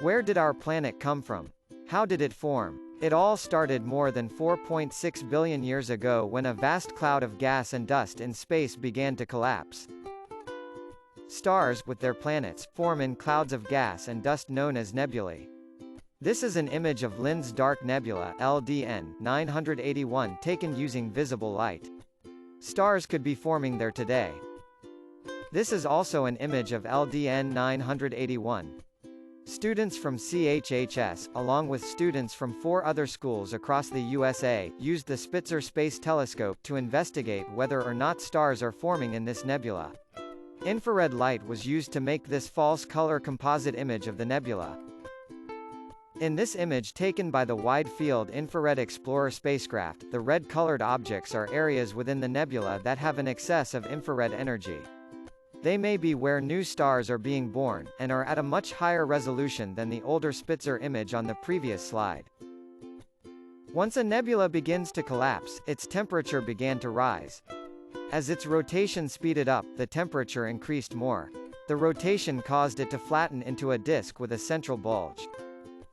Where did our planet come from? How did it form? It all started more than 4.6 billion years ago when a vast cloud of gas and dust in space began to collapse. Stars, with their planets, form in clouds of gas and dust known as nebulae. This is an image of Lind's Dark Nebula (LDN 981) taken using visible light. Stars could be forming there today. This is also an image of LDN 981. Students from CHHS, along with students from 4 other schools across the USA, used the Spitzer Space Telescope to investigate whether or not stars are forming in this nebula. Infrared light was used to make this false color composite image of the nebula. In this image taken by the Wide Field Infrared Explorer spacecraft, the red-colored objects are areas within the nebula that have an excess of infrared energy. They may be where new stars are being born, and are at a much higher resolution than the older Spitzer image on the previous slide. Once a nebula begins to collapse, its temperature began to rise. As its rotation speeded up, the temperature increased more. The rotation caused it to flatten into a disk with a central bulge.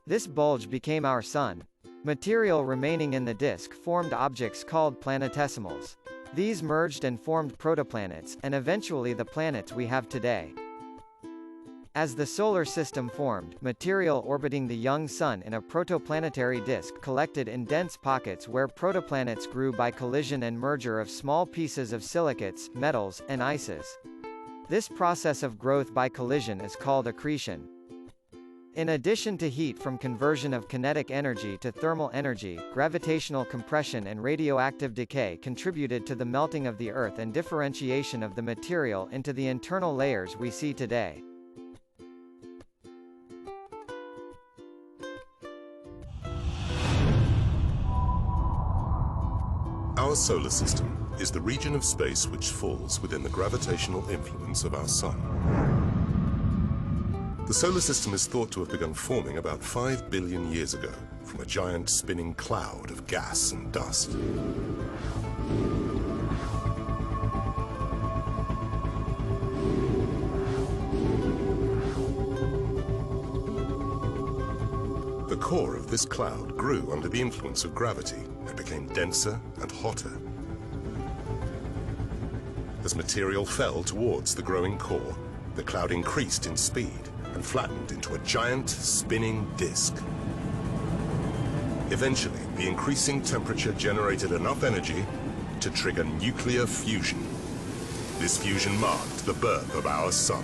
This bulge became our Sun. Material remaining in the disk formed objects called planetesimals. These merged and formed protoplanets, and eventually the planets we have today. As the Solar System formed, material orbiting the young Sun in a protoplanetary disk collected in dense pockets where protoplanets grew by collision and merger of small pieces of silicates, metals, and ices. This process of growth by collision is called accretion. In addition to heat from conversion of kinetic energy to thermal energy, gravitational compression and radioactive decay contributed to the melting of the Earth and differentiation of the material into the internal layers we see today. Our solar system is the region of space which falls within the gravitational influence of our Sun. The solar system is thought to have begun forming about 5 billion years ago from a giant spinning cloud of gas and dust. The core of this cloud grew under the influence of gravity and became denser and hotter. As material fell towards the growing core, the cloud increased in speed and flattened into a giant spinning disk. Eventually, the increasing temperature generated enough energy to trigger nuclear fusion. This fusion marked the birth of our Sun.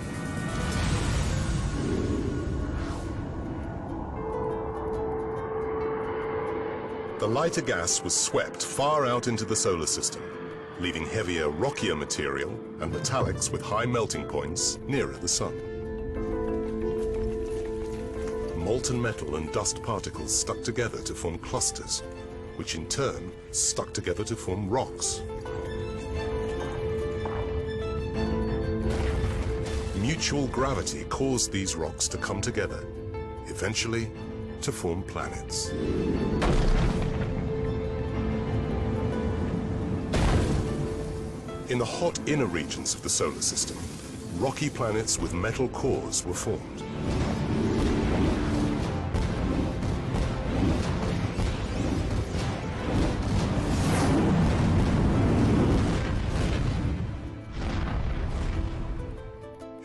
The lighter gas was swept far out into the solar system, leaving heavier, rockier material and metallics with high melting points nearer the Sun. Molten metal and dust particles stuck together to form clusters, which in turn stuck together to form rocks. Mutual gravity caused these rocks to come together, eventually to form planets. In the hot inner regions of the solar system, rocky planets with metal cores were formed.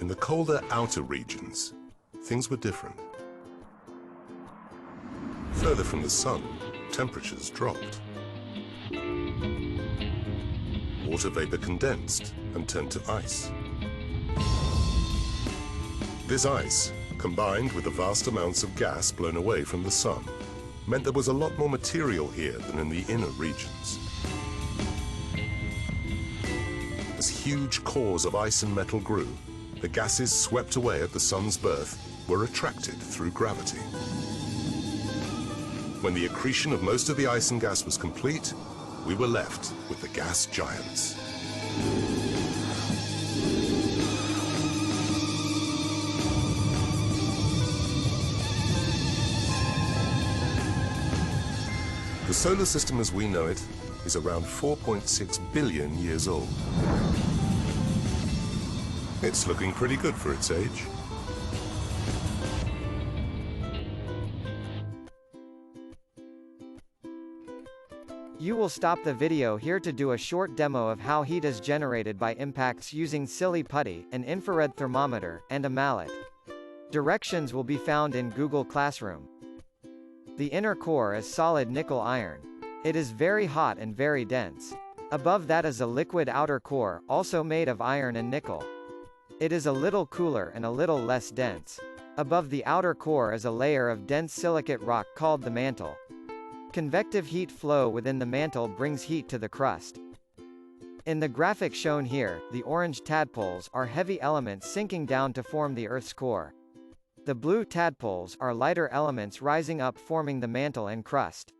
In the colder outer regions, things were different. Further from the Sun, temperatures dropped. Water vapor condensed and turned to ice. This ice, combined with the vast amounts of gas blown away from the Sun, meant there was a lot more material here than in the inner regions. As huge cores of ice and metal grew, the gases swept away at the Sun's birth were attracted through gravity. When the accretion of most of the ice and gas was complete, we were left with the gas giants. The solar system as we know it is around 4.6 billion years old. It's looking pretty good for its age. You will stop the video here to do a short demo of how heat is generated by impacts using silly putty, an infrared thermometer, and a mallet. Directions will be found in Google Classroom. The inner core is solid nickel iron. It is very hot and very dense. Above that is a liquid outer core, also made of iron and nickel. It is a little cooler and a little less dense. Above the outer core is a layer of dense silicate rock called the mantle. Convective heat flow within the mantle brings heat to the crust. In the graphic shown here, the orange tadpoles are heavy elements sinking down to form the Earth's core. The blue tadpoles are lighter elements rising up forming the mantle and crust.